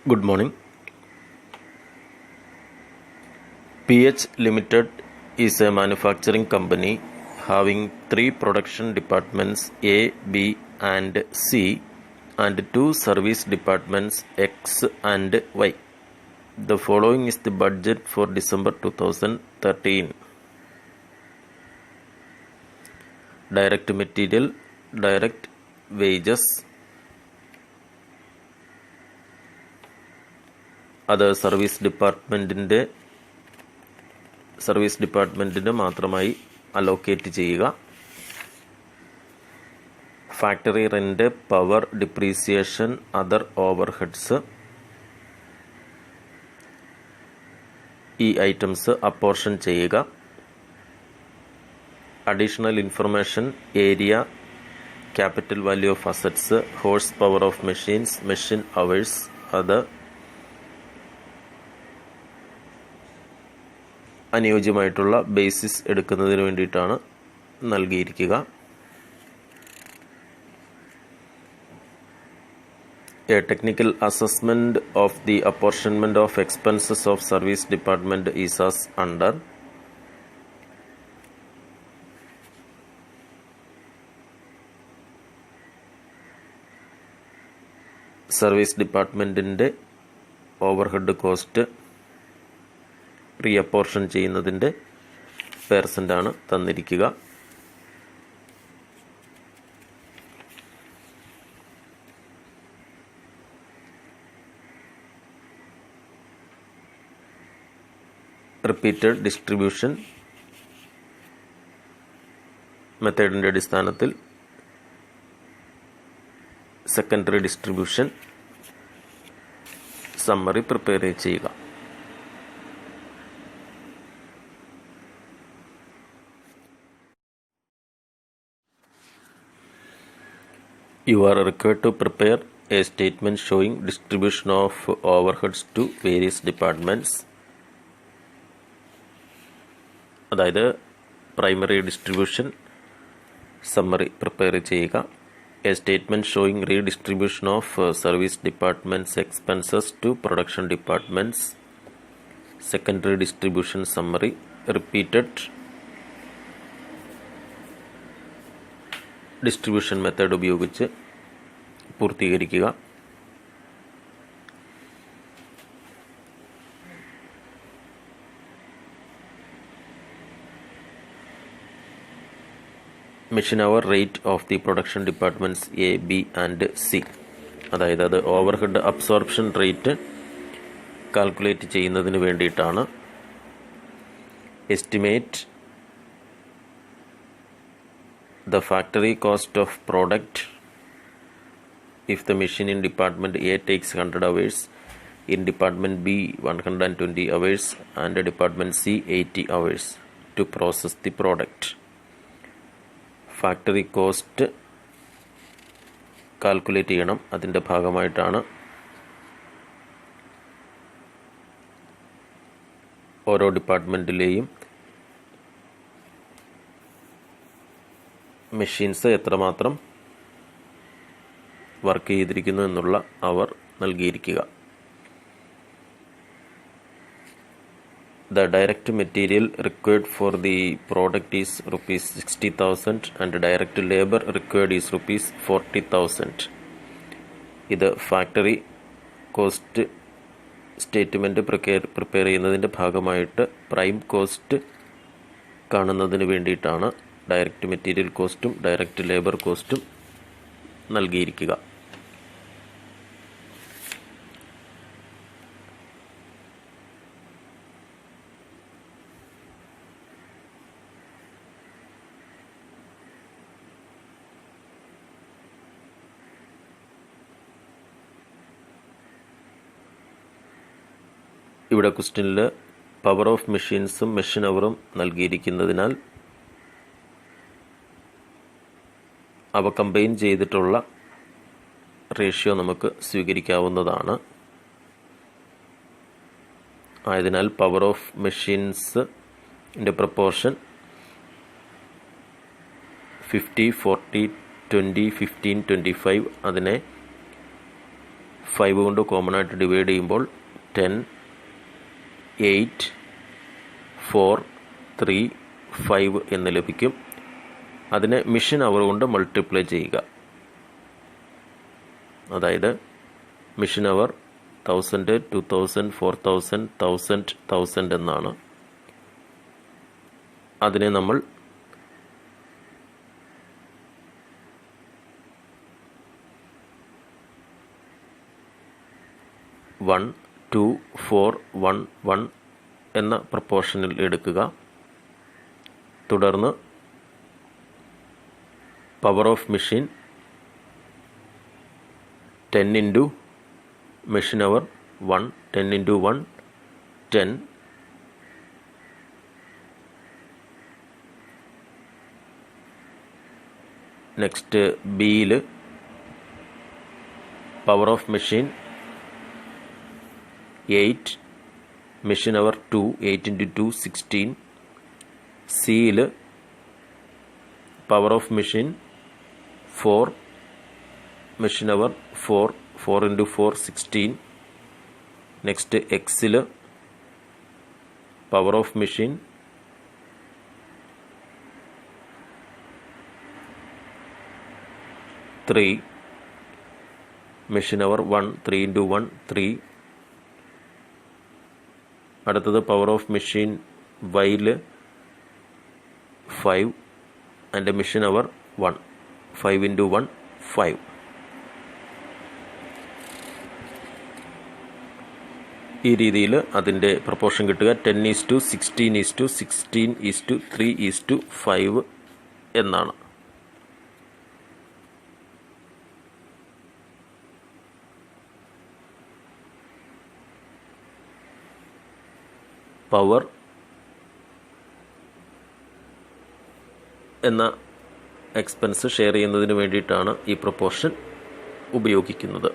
Good morning. PH Limited is a manufacturing company having 3 production departments A, B, and C, and 2 service departments X and Y. The following is the budget for December 2013. Direct material, direct wages, അത് service ഡിപ്പാർട്ട്മെൻറ്റിന് മാത്രമായി allocate ചെയ്യുക. Factory rent, power, depreciation, other overheads, ഈ items apportion ചെയ്യുക. Additional information, area, capital value of assets, horse power of machines, machine hours, അത് അനുയോജ്യമായിട്ടുള്ള basis എടുക്കുന്നതിന് വേണ്ടിയിട്ടാണ് നൽകിയിരിക്കുക. A technical assessment of the apportionment of expenses of service department is as under. Service ഡിപ്പാർട്ട്മെൻറ്റിൻ്റെ overhead cost reapportionment ചെയ്യുന്നതിൻ്റെ പെർസെൻ്റാണ് തന്നിരിക്കുക. Repeated distribution മെത്തേഡിൻ്റെ അടിസ്ഥാനത്തിൽ സെക്കൻഡറി ഡിസ്ട്രിബ്യൂഷൻ സമ്മറി പ്രിപ്പയർ ചെയ്യുക. You are required to prepare a statement showing distribution of overheads to various departments. അതായത് primary distribution summary prepare ചെയ്യുക. A statement showing redistribution of service departments expenses to production departments, secondary distribution summary, repeated distribution method ഉപയോഗിച്ച് പൂർത്തീകരിക്കുക. Machine hour rate of the production departments A, B and C, അതായത് അത് overhead absorption rate calculate ചെയ്യുന്നതിന് വേണ്ടിയിട്ടാണ്. Estimate the factory cost of product if the machine in department A takes 100 hours, in department B 120 hours and department C 80 hours to process the product. Factory cost calculate ചെയ്യണം. അതിൻ്റെ ഭാഗമായിട്ടാണ് ഓരോ ഡിപ്പാർട്ട്മെൻറ്റിലെയും machines എത്രമാത്രം work ചെയ്തിരിക്കുന്നു എന്നുള്ള അവർ നൽകിയിരിക്കുക. The direct material required for the product is rupees 60,000 and direct labor required is rupees 40,000. ഇത് factory cost statement prepare ചെയ്യുന്നതിൻ്റെ ഭാഗമായിട്ട് പ്രൈം കോസ്റ്റ് കാണുന്നതിന് വേണ്ടിയിട്ടാണ് ഡയറക്റ്റ് മെറ്റീരിയൽ കോസ്റ്റും ഡയറക്റ്റ് ലേബർ കോസ്റ്റും നൽകിയിരിക്കുക. ഇവിടെ ക്വസ്റ്റ്യനിൽ പവർ ഓഫ് മെഷീൻസും മെഷീൻ അവറും നൽകിയിരിക്കുന്നതിനാൽ അവ കമ്പൈൻ ചെയ്തിട്ടുള്ള റേഷ്യോ നമുക്ക് സ്വീകരിക്കാവുന്നതാണ്. ആയതിനാൽ പവർ ഓഫ് മെഷീൻസിൻ്റെ പ്രപ്പോർഷൻ 50, 40, 20, 15, 25 അതിനെ 5 കൊണ്ട് കോമൺ ആയിട്ട് ഡിവൈഡ് ചെയ്യുമ്പോൾ 10, 8, 4, 3, 5 എന്ന് ലഭിക്കും. അതിനെ മെഷീൻ അവർ കൊണ്ട് മൾട്ടിപ്ലൈ ചെയ്യുക. അതായത് മെഷീൻ അവർ 1000, 2000, 4000, 1000, 1000 എന്നാണ്. അതിനെ നമ്മൾ വൺ 2 4 1 1 എന്ന പ്രപ്പോർഷനിൽ എടുക്കുക. തുടർന്ന് power of machine 10 into machine hour 1, 10 into 1 10. Next ബിയിൽ power of machine 8, machine hour 2, 8 into 2 16. സിയിൽ power of machine 4, machine hour 4, 4 into 4 16. Next എക്സിൽ power of machine 3, machine hour 1, 3 into 1 3. അടുത്തത് പവർ ഓഫ് മെഷീൻ വൈയിൽ 5 and machine hour 1, 5 into 1 5. ഈ രീതിയിൽ അതിൻ്റെ proportion കിട്ടുക 10:16:16 16:3:5 എന്നാണ്. പവർ എന്ന എക്സ്പെൻസ് ഷെയർ ചെയ്യുന്നതിന് വേണ്ടിയിട്ടാണ് ഈ പ്രപ്പോർഷൻ ഉപയോഗിക്കുന്നത്.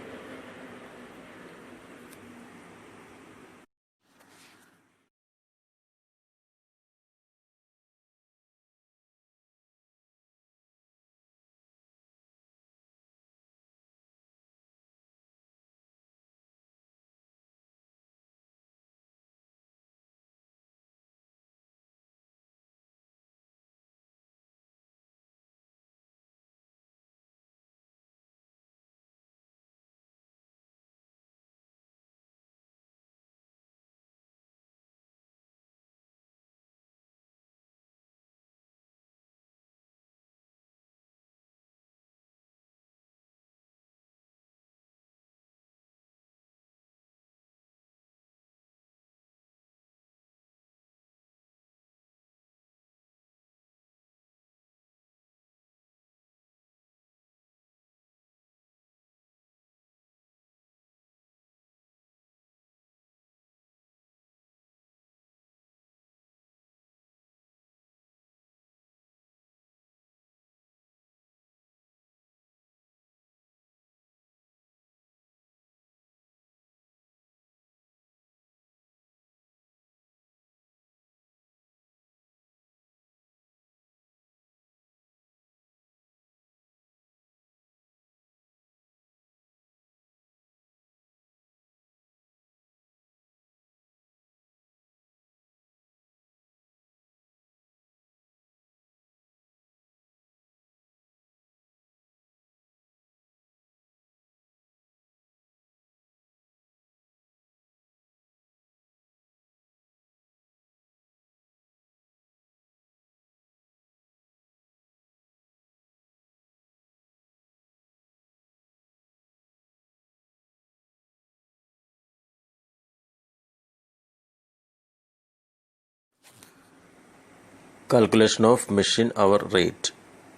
Calculation of machine hour rate,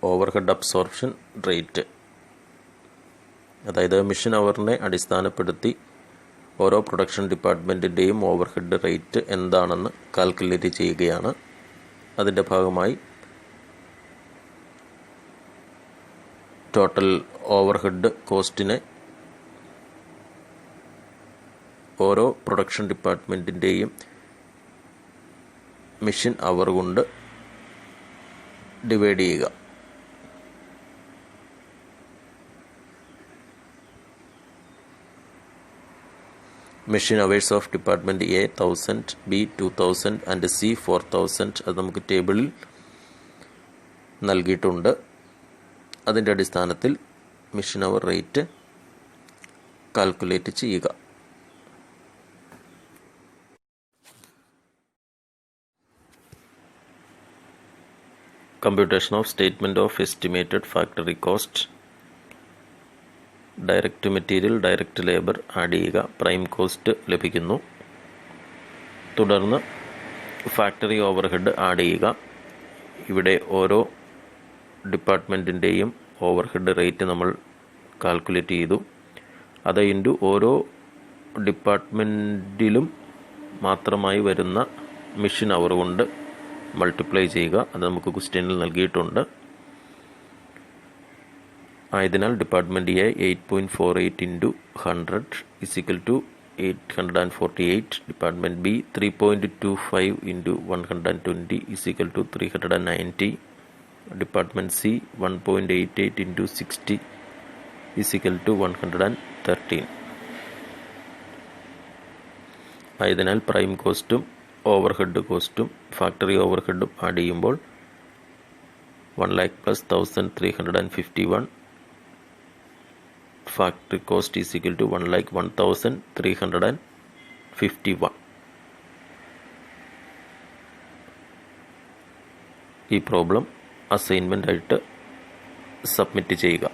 overhead absorption rate. അതായത് മെഷീൻ അവറിനെ അടിസ്ഥാനപ്പെടുത്തി ഓരോ പ്രൊഡക്ഷൻ ഡിപ്പാർട്ട്മെൻറ്റിൻ്റെയും ഓവർഹെഡ് റേറ്റ് എന്താണെന്ന് കാൽക്കുലേറ്റ് ചെയ്യുകയാണ്. അതിൻ്റെ ഭാഗമായി ടോട്ടൽ ഓവർഹെഡ് കോസ്റ്റിനെ ഓരോ പ്രൊഡക്ഷൻ ഡിപ്പാർട്ട്മെൻറ്റിൻ്റെയും മെഷീൻ അവർ കൊണ്ട് ഡിവൈഡ് ചെയ്യുക. Machine hours of department A 1000, B 2000 and C 4000. അത് നമുക്ക് ടേബിളിൽ നൽകിയിട്ടുണ്ട്. അതിൻ്റെ അടിസ്ഥാനത്തിൽ മെഷീൻ അവർ റേറ്റ് കാൽക്കുലേറ്റ് ചെയ്യുക. Computation of statement of estimated factory cost. Direct material, direct labour add ചെയ്യുക. പ്രൈം കോസ്റ്റ് ലഭിക്കുന്നു. തുടർന്ന് ഫാക്ടറി ഓവർഹെഡ് ആഡ് ചെയ്യുക. ഇവിടെ ഓരോ ഡിപ്പാർട്ട്മെൻറ്റിൻ്റെയും ഓവർഹെഡ് റേറ്റ് നമ്മൾ കാൽക്കുലേറ്റ് ചെയ്തു. അത് ഇൻറ്റു ഓരോ ഡിപ്പാർട്ട്മെൻറ്റിലും മാത്രമായി വരുന്ന മെഷീൻ അവർ കൊണ്ട് മൾട്ടിപ്ലൈ ചെയ്യുക. അത് നമുക്ക് ക്വസ്റ്റ്യനിൽ നൽകിയിട്ടുണ്ട്. ആയതിനാൽ department A 8.48 into 100 is equal to 848. Department B 3.25 into 120 is equal to 390. Department C 1.88 into 60 is equal to 113. ആയതിനാൽ പ്രൈം കോസ്റ്റും ഓവർഹെഡ് കോസ്റ്റും ഫാക്ടറി ഓവർഹെഡും ആഡ് ചെയ്യുമ്പോൾ 1 lakh plus 1351. Factory cost is equal to 1,01,351. ഈ പ്രോബ്ലം അസൈൻമെൻ്റ് ആയിട്ട് സബ്മിറ്റ് ചെയ്യുക.